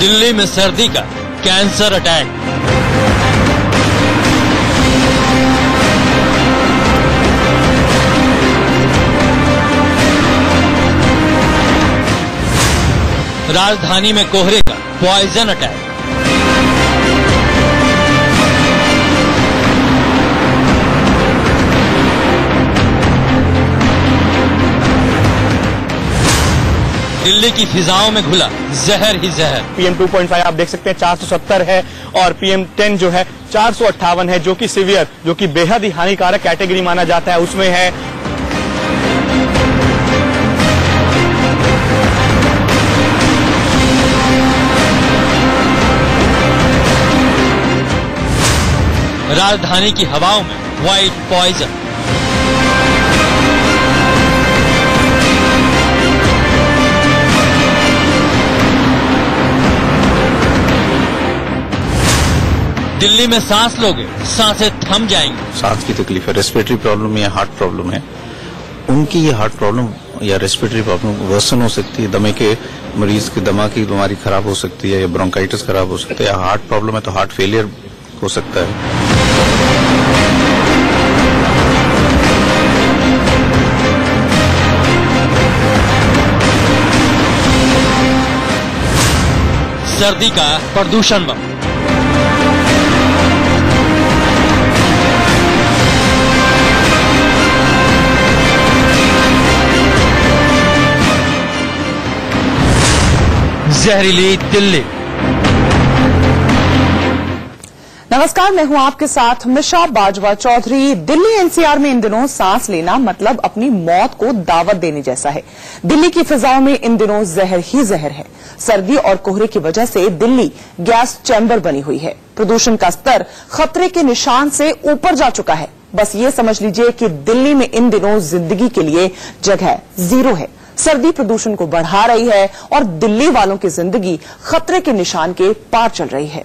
दिल्ली में सर्दी का कैंसर अटैक। राजधानी में कोहरे का पॉइजन अटैक। दिल्ली की फिजाओं में घुला जहर ही जहर। PM 2.5 आप देख सकते हैं 470 है और PM 10 जो है 458 है, जो कि सीवियर, जो कि बेहद ही हानिकारक कैटेगरी माना जाता है, उसमें है। राजधानी की हवाओं में व्हाइट पॉइजन। दिल्ली में सांस लोगे सांसें थम जाएंगी। सांस की तकलीफ है, रेस्पिरेटरी प्रॉब्लम या हार्ट प्रॉब्लम है, उनकी ये हार्ट प्रॉब्लम या रेस्पिरेटरी प्रॉब्लम वर्सन हो सकती है। दमे के मरीज की दमा की बीमारी खराब हो सकती है या ब्रोंकाइटिस खराब हो सकती है, या हार्ट प्रॉब्लम है तो हार्ट फेलियर हो सकता है। सर्दी का प्रदूषण बम। जहरीली दिल्ली। नमस्कार, मैं हूं आपके साथ मिशा बाजवा चौधरी। दिल्ली NCR में इन दिनों सांस लेना मतलब अपनी मौत को दावत देने जैसा है। दिल्ली की फिजाओं में इन दिनों जहर ही जहर है। सर्दी और कोहरे की वजह से दिल्ली गैस चैम्बर बनी हुई है। प्रदूषण का स्तर खतरे के निशान से ऊपर जा चुका है। बस ये समझ लीजिए कि दिल्ली में इन दिनों जिंदगी के लिए जगह जीरो है। सर्दी प्रदूषण को बढ़ा रही है और दिल्ली वालों की जिंदगी खतरे के निशान के पार चल रही है।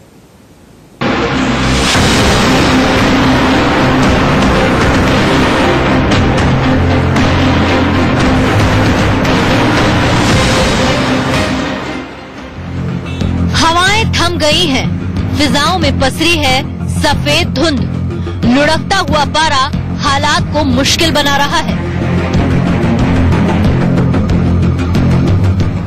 हवाएं थम गई हैं, फिजाओं में पसरी है सफेद धुंध। लुढ़कता हुआ पारा हालात को मुश्किल बना रहा है।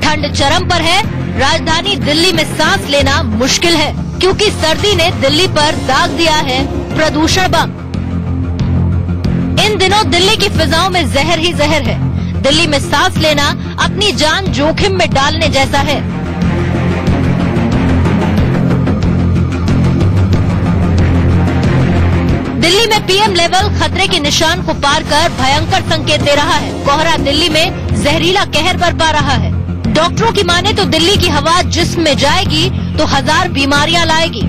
ठंड चरम पर है। राजधानी दिल्ली में सांस लेना मुश्किल है, क्योंकि सर्दी ने दिल्ली पर दाग दिया है प्रदूषण बम। इन दिनों दिल्ली की फिजाओं में जहर ही जहर है। दिल्ली में सांस लेना अपनी जान जोखिम में डालने जैसा है। दिल्ली में PM लेवल खतरे के निशान को पार कर भयंकर संकेत दे रहा है। कोहरा दिल्ली में जहरीला कहर बरपा रहा है। डॉक्टरों की माने तो दिल्ली की हवा जिस्म में जाएगी तो 1000 बीमारियां लाएगी।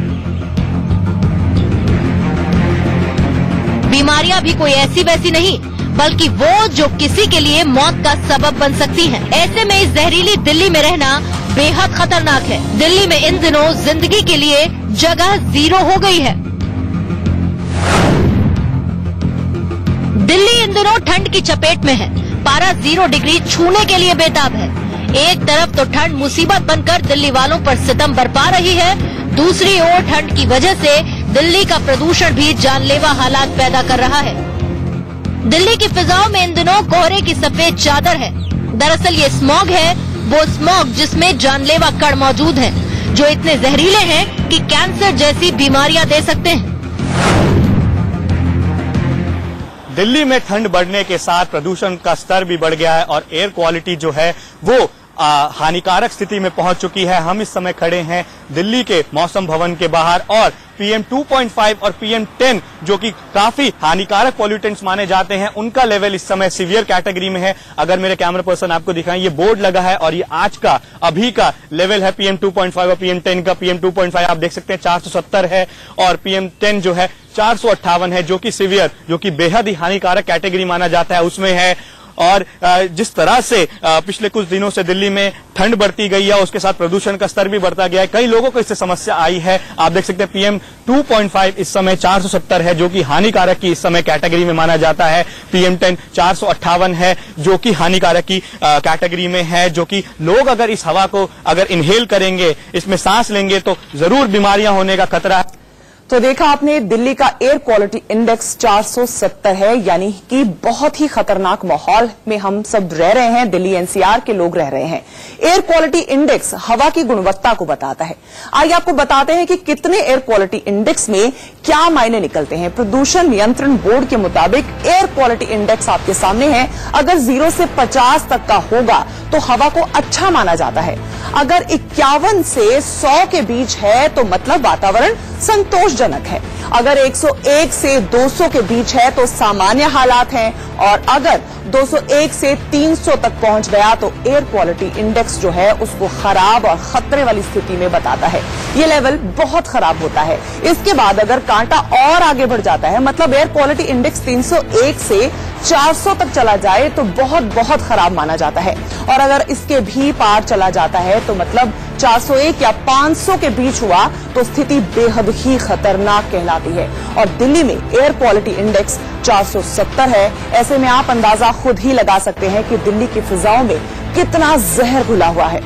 बीमारियां भी कोई ऐसी वैसी नहीं, बल्कि वो जो किसी के लिए मौत का सबब बन सकती हैं। ऐसे में इस जहरीली दिल्ली में रहना बेहद खतरनाक है। दिल्ली में इन दिनों जिंदगी के लिए जगह जीरो हो गई है। दिल्ली इन दिनों ठंड की चपेट में है। पारा 0 डिग्री छूने के लिए बेताब है। एक तरफ तो ठंड मुसीबत बनकर दिल्ली वालों पर सितम बरपा रही है, दूसरी ओर ठंड की वजह से दिल्ली का प्रदूषण भी जानलेवा हालात पैदा कर रहा है। दिल्ली की फिजाओं में इन दिनों कोहरे की सफेद चादर है। दरअसल ये स्मॉग है, वो स्मॉग जिसमें जानलेवा कण मौजूद हैं, जो इतने जहरीले हैं कि कैंसर जैसी बीमारियां दे सकते हैं। दिल्ली में ठंड बढ़ने के साथ प्रदूषण का स्तर भी बढ़ गया है और एयर क्वालिटी जो है वो हानिकारक स्थिति में पहुंच चुकी है। हम इस समय खड़े हैं दिल्ली के मौसम भवन के बाहर और PM 2.5 और PM 10 जो कि काफी हानिकारक पॉल्यूटेंट्स माने जाते हैं, उनका लेवल इस समय सीवियर कैटेगरी में है। अगर मेरे कैमरा पर्सन आपको दिखाएं, ये बोर्ड लगा है और ये आज का अभी का लेवल है PM 2.5 और PM 10 का। PM 2.5 आप देख सकते हैं 470 है और PM 10 जो है 458 है, जो कि सीवियर, जो कि बेहद ही हानिकारक कैटेगरी माना जाता है, उसमें है। और जिस तरह से पिछले कुछ दिनों से दिल्ली में ठंड बढ़ती गई है, उसके साथ प्रदूषण का स्तर भी बढ़ता गया है। कई लोगों को इससे समस्या आई है। आप देख सकते हैं PM 2.5 इस समय 470 है, जो कि हानिकारक की इस समय कैटेगरी में माना जाता है। PM 10 458 है, जो कि हानिकारक की कैटेगरी में है, जो कि लोग अगर इस हवा को अगर इनहेल करेंगे, इसमें सांस लेंगे तो जरूर बीमारियां होने का खतरा है। तो देखा आपने, दिल्ली का एयर क्वालिटी इंडेक्स 470 है, यानी कि बहुत ही खतरनाक माहौल में हम सब रह रहे हैं, दिल्ली NCR के लोग रह रहे हैं। एयर क्वालिटी इंडेक्स हवा की गुणवत्ता को बताता है। आइए आपको बताते हैं कि कितने एयर क्वालिटी इंडेक्स में क्या मायने निकलते हैं। प्रदूषण नियंत्रण बोर्ड के मुताबिक एयर क्वालिटी इंडेक्स आपके सामने है। अगर 0 से 50 तक का होगा तो हवा को अच्छा माना जाता है। अगर 51 से 100 के बीच है तो मतलब वातावरण संतोषजनक है। अगर 101 से 200 के बीच है तो सामान्य हालात हैं, और अगर 201 से 300 तक पहुंच गया तो एयर क्वालिटी इंडेक्स जो है उसको खराब और खतरे वाली स्थिति में बताता है। ये लेवल बहुत खराब होता है। इसके बाद अगर कांटा और आगे बढ़ जाता है, मतलब एयर क्वालिटी इंडेक्स 301 से 400 तक चला जाए तो बहुत बहुत खराब माना जाता है, और अगर इसके भी पार चला जाता है तो मतलब 401 या 500 के बीच हुआ तो स्थिति बेहद ही खतरनाक कहलाती है। और दिल्ली में एयर क्वालिटी इंडेक्स 470 है। ऐसे में आप अंदाजा खुद ही लगा सकते हैं कि दिल्ली की फिजाओं में कितना जहर घुला हुआ है।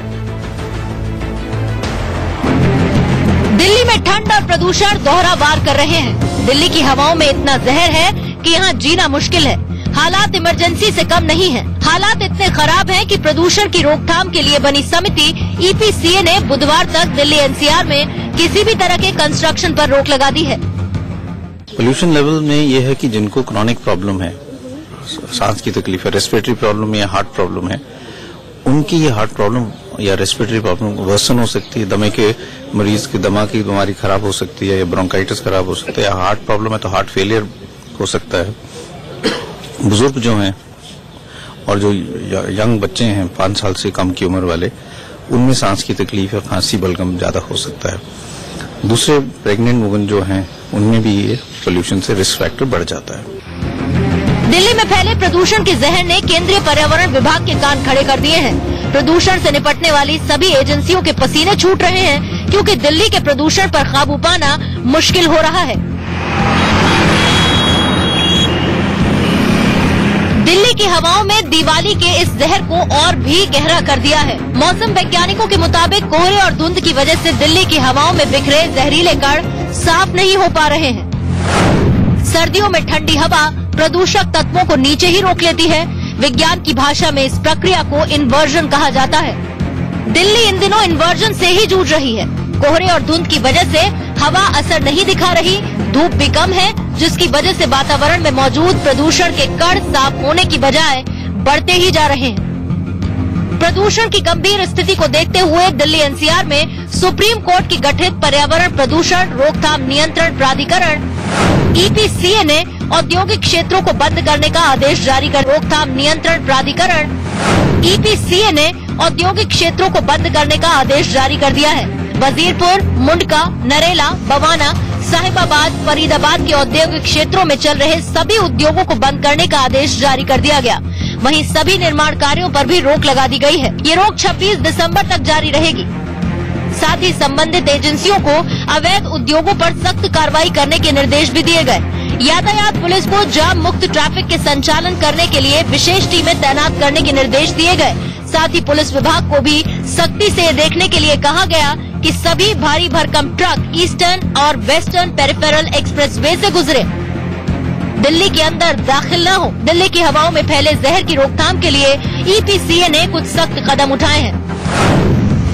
दिल्ली में ठंड और प्रदूषण दोहरा वार कर रहे हैं। दिल्ली की हवाओं में इतना जहर है कि यहाँ जीना मुश्किल है। हालात इमरजेंसी से कम नहीं हैं। हालात इतने खराब हैं कि प्रदूषण की रोकथाम के लिए बनी समिति EPCA ने बुधवार तक दिल्ली NCR में किसी भी तरह के कंस्ट्रक्शन पर रोक लगा दी है। पोल्यूशन लेवल में यह है कि जिनको क्रॉनिक प्रॉब्लम है, सांस की तकलीफ है, रेस्पिरेटरी प्रॉब्लम या हार्ट प्रॉब्लम है, उनकी ये हार्ट प्रॉब्लम या रेस्पिरेटरी प्रॉब्लम वर्सन हो सकती है। दमे के मरीज की दमा की बीमारी खराब हो सकती है, या ब्रोंकाइटिस खराब हो सकता है, या हार्ट प्रॉब्लम है तो हार्ट फेलियर हो सकता है। बुजुर्ग जो हैं और जो यंग बच्चे हैं 5 साल से कम की उम्र वाले, उनमें सांस की तकलीफ या खांसी बलगम ज्यादा हो सकता है। दूसरे प्रेग्नेंट वुमेन जो हैं उनमें भी ये पोल्यूशन से रिस्क फैक्टर बढ़ जाता है। दिल्ली में फैले प्रदूषण के जहर ने केंद्रीय पर्यावरण विभाग के कान खड़े कर दिए हैं। प्रदूषण से निपटने वाली सभी एजेंसियों के पसीने छूट रहे हैं, क्योंकि दिल्ली के प्रदूषण पर काबू पाना मुश्किल हो रहा है। दिल्ली की हवाओं में दिवाली के इस जहर को और भी गहरा कर दिया है। मौसम वैज्ञानिकों के मुताबिक कोहरे और धुंध की वजह से दिल्ली की हवाओं में बिखरे जहरीले कण साफ नहीं हो पा रहे हैं। सर्दियों में ठंडी हवा प्रदूषक तत्वों को नीचे ही रोक लेती है। विज्ञान की भाषा में इस प्रक्रिया को इन्वर्जन कहा जाता है। दिल्ली इन दिनों इन्वर्जन से ही जूझ रही है। कोहरे और धुंध की वजह से हवा असर नहीं दिखा रही, धूप भी कम है, जिसकी वजह से वातावरण में मौजूद प्रदूषण के कण साफ होने की बजाय बढ़ते ही जा रहे हैं। प्रदूषण की गंभीर स्थिति को देखते हुए दिल्ली NCR में सुप्रीम कोर्ट की गठित पर्यावरण प्रदूषण रोकथाम नियंत्रण प्राधिकरण EPCA ने औद्योगिक क्षेत्रों को बंद करने का आदेश जारी कर रोकथाम नियंत्रण प्राधिकरण EPCA ने औद्योगिक क्षेत्रों को बंद करने का आदेश जारी कर दिया है। वजीरपुर, मुंडका, नरेला, बवाना, साहिबाबाद, फरीदाबाद के औद्योगिक क्षेत्रों में चल रहे सभी उद्योगों को बंद करने का आदेश जारी कर दिया गया। वहीं सभी निर्माण कार्यों पर भी रोक लगा दी गई है। ये रोक 26 दिसंबर तक जारी रहेगी। साथ ही संबंधित एजेंसियों को अवैध उद्योगों पर सख्त कार्रवाई करने के निर्देश भी दिए गए। यातायात पुलिस को जाम मुक्त ट्रैफिक के संचालन करने के लिए विशेष टीमें तैनात करने के निर्देश दिए गए। साथ ही पुलिस विभाग को भी सख्ती से देखने के लिए कहा गया कि सभी भारी भरकम ट्रक ईस्टर्न और वेस्टर्न पेरिफेरल एक्सप्रेसवे से गुजरे, दिल्ली के अंदर दाखिल न हो। दिल्ली की हवाओं में फैले जहर की रोकथाम के लिए EPCA ने कुछ सख्त कदम उठाए हैं।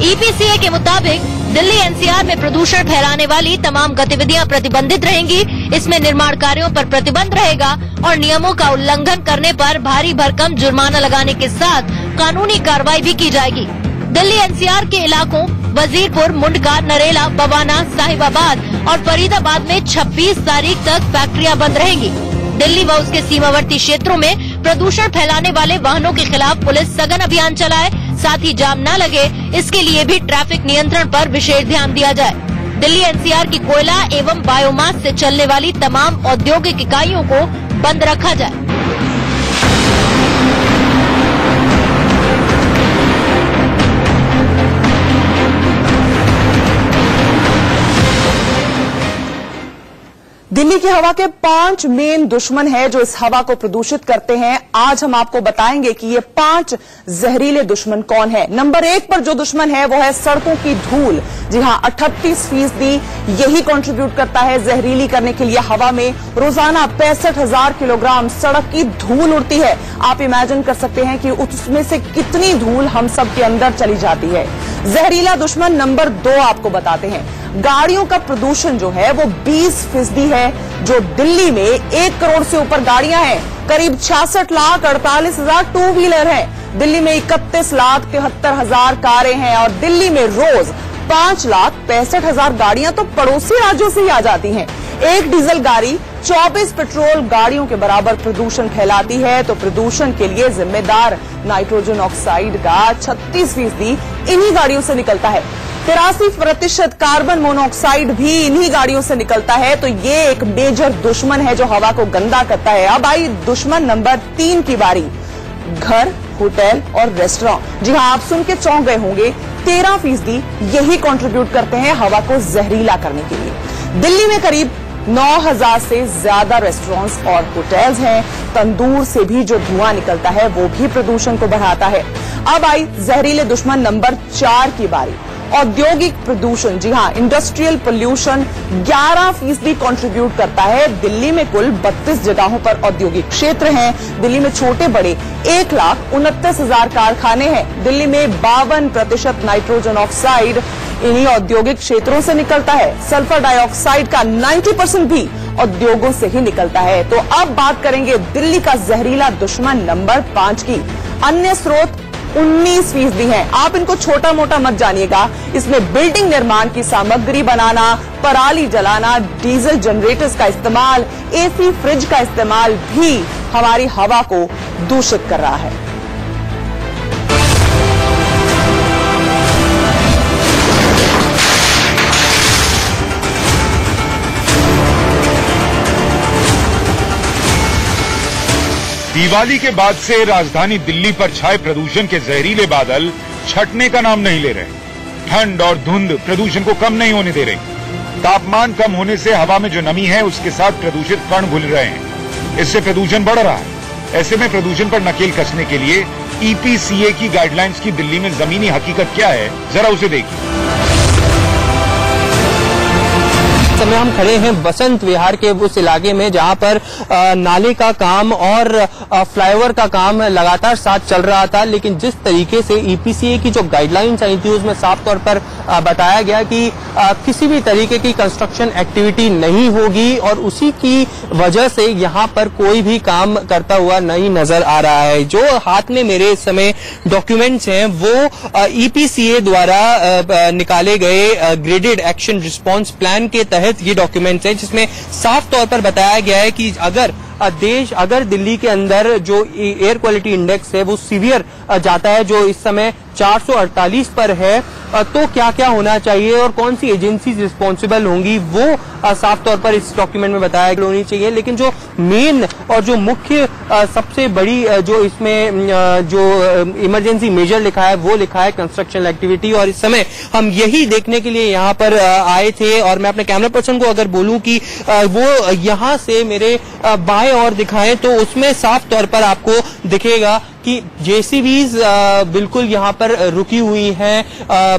EPCA के मुताबिक दिल्ली NCR में प्रदूषण फैलाने वाली तमाम गतिविधियां प्रतिबंधित रहेंगी। इसमें निर्माण कार्यों पर प्रतिबंध रहेगा और नियमों का उल्लंघन करने पर भारी भरकम जुर्माना लगाने के साथ कानूनी कार्रवाई भी की जाएगी। दिल्ली NCR के इलाकों वजीरपुर, मुंडका, नरेला, बवाना, साहिबाबाद और फरीदाबाद में 26 तारीख तक फैक्ट्रियां बंद रहेंगी। दिल्ली व उसके सीमावर्ती क्षेत्रों में प्रदूषण फैलाने वाले वाहनों के खिलाफ पुलिस सघन अभियान चलाए। साथ ही जाम न लगे, इसके लिए भी ट्रैफिक नियंत्रण पर विशेष ध्यान दिया जाए। दिल्ली NCR की कोयला एवं बायोमास से चलने वाली तमाम औद्योगिक इकाइयों को बंद रखा जाए। दिल्ली की हवा के 5 मेन दुश्मन है जो इस हवा को प्रदूषित करते हैं। आज हम आपको बताएंगे कि ये 5 जहरीले दुश्मन कौन है। नंबर 1 पर जो दुश्मन है वो है सड़कों की धूल। जी हां, 38% यही कंट्रीब्यूट करता है जहरीली करने के लिए। हवा में रोजाना 65,000 किलोग्राम सड़क की धूल उड़ती है। आप इमेजिन कर सकते हैं कि उसमें से कितनी धूल हम सब के अंदर चली जाती है। जहरीला दुश्मन नंबर 2 आपको बताते हैं। गाड़ियों का प्रदूषण जो है वो 20% है। जो दिल्ली में 1 करोड़ से ऊपर गाड़ियां हैं, करीब 66,48,000 टू व्हीलर हैं। दिल्ली में 31,73,000 कारें हैं और दिल्ली में रोज 5,65,000 गाड़ियां तो पड़ोसी राज्यों से ही आ जाती हैं। एक डीजल गाड़ी 24 पेट्रोल गाड़ियों के बराबर प्रदूषण फैलाती है। तो प्रदूषण के लिए जिम्मेदार नाइट्रोजन ऑक्साइड का 36% इन्हीं गाड़ियों से निकलता है। 83% कार्बन मोनोऑक्साइड भी इन्हीं गाड़ियों से निकलता है। तो ये एक मेजर दुश्मन है जो हवा को गंदा करता है। अब आई दुश्मन नंबर 3 की बारी, घर, होटल और रेस्टोरेंट। जी हां, आप सुन के चौंक गए होंगे, 13% यही कंट्रीब्यूट करते हैं हवा को जहरीला करने के लिए। दिल्ली में करीब 9,000 से ज्यादा रेस्टोरेंट्स और होटल्स हैं। तंदूर से भी जो धुआं निकलता है वो भी प्रदूषण को बढ़ाता है। अब आई जहरीले दुश्मन नंबर 4 की बारी, औद्योगिक प्रदूषण। जी हां, इंडस्ट्रियल पोल्यूशन 11% कंट्रीब्यूट करता है। दिल्ली में कुल 32 जगहों पर औद्योगिक क्षेत्र हैं। दिल्ली में छोटे बड़े 1,29,000 कारखाने हैं। दिल्ली में 52% नाइट्रोजन ऑक्साइड इन्हीं औद्योगिक क्षेत्रों से निकलता है। सल्फर डाइऑक्साइड का 90% भी उद्योगों से ही निकलता है। तो अब बात करेंगे दिल्ली का जहरीला दुश्मन नंबर 5 की। अन्य स्रोत 19% हैं। आप इनको छोटा मोटा मत जानिएगा। इसमें बिल्डिंग निर्माण की सामग्री बनाना, पराली जलाना, डीजल जनरेटर्स का इस्तेमाल, एसी फ्रिज का इस्तेमाल भी हमारी हवा को दूषित कर रहा है। दिवाली के बाद से राजधानी दिल्ली पर छाए प्रदूषण के जहरीले बादल छटने का नाम नहीं ले रहे। ठंड और धुंध प्रदूषण को कम नहीं होने दे रही। तापमान कम होने से हवा में जो नमी है उसके साथ प्रदूषित कण घुल रहे हैं। इससे प्रदूषण बढ़ रहा है। ऐसे में प्रदूषण पर नकेल कसने के लिए EPCA की गाइडलाइंस की दिल्ली में जमीनी हकीकत क्या है, जरा उसे देखिए। इस समय हम खड़े हैं बसंत विहार के उस इलाके में जहां पर नाले का काम और फ्लाईओवर का काम लगातार साथ चल रहा था। लेकिन जिस तरीके से EPCA की जो गाइडलाइंस आई थी उसमें साफ तौर पर बताया गया कि किसी भी तरीके की कंस्ट्रक्शन एक्टिविटी नहीं होगी और उसी की वजह से यहां पर कोई भी काम करता हुआ नहीं नजर आ रहा है। जो हाथ में मेरे इस समय डॉक्यूमेंट्स हैं वो EPCA द्वारा निकाले गए ग्रेडेड एक्शन रिस्पांस प्लान के तहत ये डॉक्यूमेंट्स है, जिसमें साफ तौर पर बताया गया है कि अगर दिल्ली के अंदर जो एयर क्वालिटी इंडेक्स है वो सीवियर जाता है, जो इस समय 448 पर है, तो क्या क्या होना चाहिए और कौन सी एजेंसीज रिस्पॉन्सिबल होंगी वो साफ तौर पर इस डॉक्यूमेंट में बताया होनी चाहिए। लेकिन जो मेन और जो मुख्य सबसे बड़ी जो इसमें जो इमरजेंसी मेजर लिखा है वो लिखा है कंस्ट्रक्शन एक्टिविटी। और इस समय हम यही देखने के लिए यहाँ पर आए थे और मैं अपने कैमरा पर्सन को अगर बोलूं कि वो यहाँ से मेरे बाएं ओर दिखाएं तो उसमें साफ तौर पर आपको दिखेगा कि JCBs बिल्कुल यहाँ पर रुकी हुई हैं।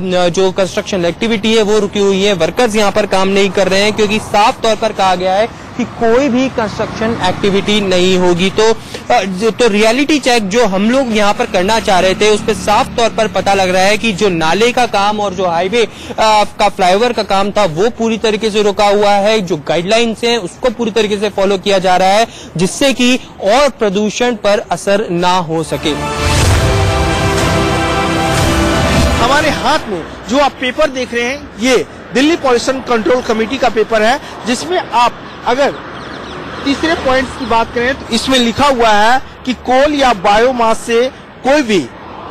जो कंस्ट्रक्शन एक्टिविटी है वो रुकी हुई है। वर्कर्स यहाँ पर काम नहीं कर रहे हैं क्योंकि साफ तौर पर कहा गया है कि कोई भी कंस्ट्रक्शन एक्टिविटी नहीं होगी। तो रियलिटी चेक जो हम लोग यहाँ पर करना चाह रहे थे उस पर साफ तौर पर पता लग रहा है कि जो नाले का काम और जो हाईवे का फ्लाईओवर का काम था वो पूरी तरीके से रुका हुआ है। जो गाइडलाइंस हैं उसको पूरी तरीके से फॉलो किया जा रहा है जिससे कि और प्रदूषण पर असर ना हो सके। हमारे हाथ में जो आप पेपर देख रहे हैं ये दिल्ली पॉल्यूशन कंट्रोल कमेटी का पेपर है, जिसमें आप अगर तीसरे पॉइंट्स की बात करें तो इसमें लिखा हुआ है कि कोल या बायोमास से कोई भी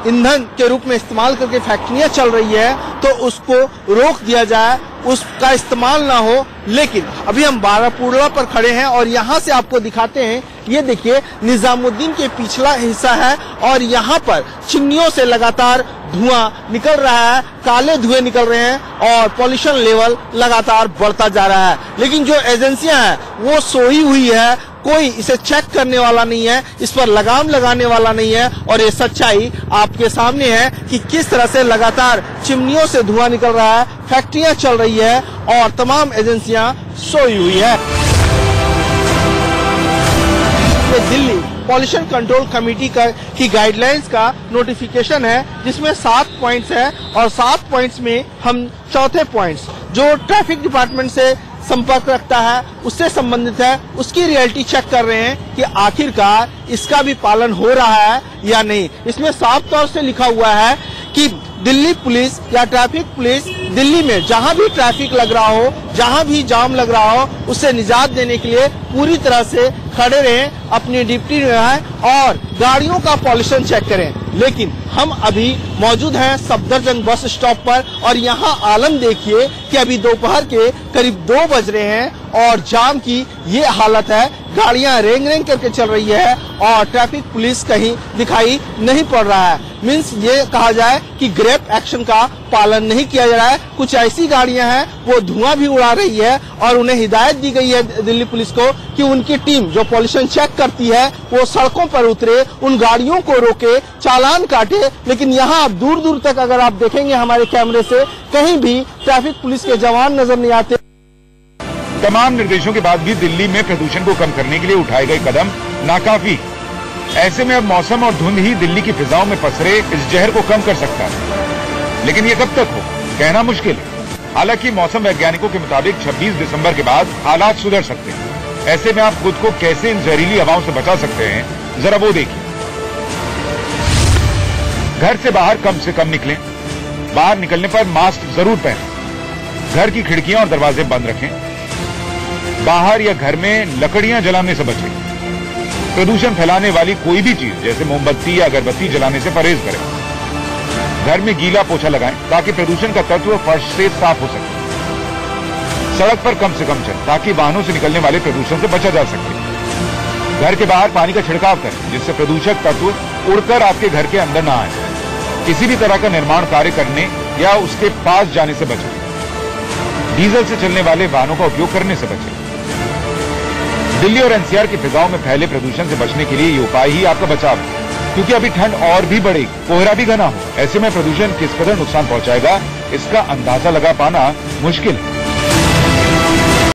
ईंधन के रूप में इस्तेमाल करके फैक्ट्रियां चल रही है तो उसको रोक दिया जाए, उसका इस्तेमाल ना हो। लेकिन अभी हम बारापुरला पर खड़े हैं और यहाँ से आपको दिखाते हैं, ये देखिए निजामुद्दीन के पिछला हिस्सा है और यहाँ पर चिमनियों से लगातार धुआं निकल रहा है, काले धुएं निकल रहे हैं और पॉल्यूशन लेवल लगातार बढ़ता जा रहा है। लेकिन जो एजेंसियां हैं वो सोई हुई है, कोई इसे चेक करने वाला नहीं है, इस पर लगाम लगाने वाला नहीं है। और ये सच्चाई आपके सामने है कि किस तरह से लगातार चिमनियों से धुआं निकल रहा है, फैक्ट्रियां चल रही है और तमाम एजेंसियां सोई हुई है। ये दिल्ली पॉल्यूशन कंट्रोल कमेटी की गाइडलाइंस का नोटिफिकेशन है जिसमें 7 पॉइंट्स है और 7 पॉइंट्स में हम चौथे पॉइंट्स जो ट्रैफिक डिपार्टमेंट से संपर्क रखता है, उससे संबंधित है, उसकी रियलिटी चेक कर रहे हैं कि आखिरकार इसका भी पालन हो रहा है या नहीं। इसमें साफ तौर से लिखा हुआ है कि दिल्ली पुलिस या ट्रैफिक पुलिस दिल्ली में जहां भी ट्रैफिक लग रहा हो, जहां भी जाम लग रहा हो, उससे निजात देने के लिए पूरी तरह से खड़े रहें, अपनी ड्यूटी निभाएं और गाड़ियों का पॉल्यूशन चेक करें। लेकिन हम अभी मौजूद हैं सफदरजंग बस स्टॉप पर और यहाँ आलम देखिए कि अभी दोपहर के करीब 2 बज रहे हैं और जाम की ये हालत है, गाड़ियां रेंग रेंग करके चल रही है और ट्रैफिक पुलिस कहीं दिखाई नहीं पड़ रहा है। मीन्स ये कहा जाए कि ग्रेप एक्शन का पालन नहीं किया जा रहा है। कुछ ऐसी गाड़ियां हैं वो धुआं भी उड़ा रही है और उन्हें हिदायत दी गई है दिल्ली पुलिस को कि उनकी टीम जो पॉल्यूशन चेक करती है वो सड़कों पर उतरे, उन गाड़ियों को रोके, चालान काटे। लेकिन यहाँ आप दूर दूर तक अगर आप देखेंगे हमारे कैमरे से, कहीं भी ट्रैफिक पुलिस के जवान नजर नहीं आते। तमाम निर्देशों के बाद भी दिल्ली में प्रदूषण को कम करने के लिए उठाए गए कदम नाकाफी। ऐसे में अब मौसम और धुंध ही दिल्ली की फिजाओं में पसरे इस जहर को कम कर सकता है। लेकिन ये कब तक हो, कहना मुश्किल है। हालांकि मौसम वैज्ञानिकों के मुताबिक 26 दिसंबर के बाद हालात सुधर सकते हैं। ऐसे में आप खुद को कैसे इन जहरीली हवाओं से बचा सकते हैं, जरा वो देखिए। घर से बाहर कम से कम निकलें। बाहर निकलने पर मास्क जरूर पहनें। घर की खिड़कियां और दरवाजे बंद रखें। बाहर या घर में लकड़ियां जलाने से बचें। प्रदूषण फैलाने वाली कोई भी चीज जैसे मोमबत्ती या अगरबत्ती जलाने से परहेज करें। घर में गीला पोछा लगाएं ताकि प्रदूषण का तत्व फर्श से साफ हो सके। सड़क पर कम से कम चलें ताकि वाहनों से निकलने वाले प्रदूषण से बचा जा सके। घर के बाहर पानी का छिड़काव करें जिससे प्रदूषक तत्व उड़कर आपके घर के अंदर न आए। किसी भी तरह का निर्माण कार्य करने या उसके पास जाने से बचें। डीजल से चलने वाले वाहनों का उपयोग करने से बचें। दिल्ली और एनसीआर की फिजाओं में फैले प्रदूषण से बचने के लिए ये उपाय ही आपका बचाव है, क्योंकि अभी ठंड और भी बढ़ेगी, कोहरा भी घना हो। ऐसे में प्रदूषण किस कदर नुकसान पहुंचाएगा इसका अंदाजा लगा पाना मुश्किल है।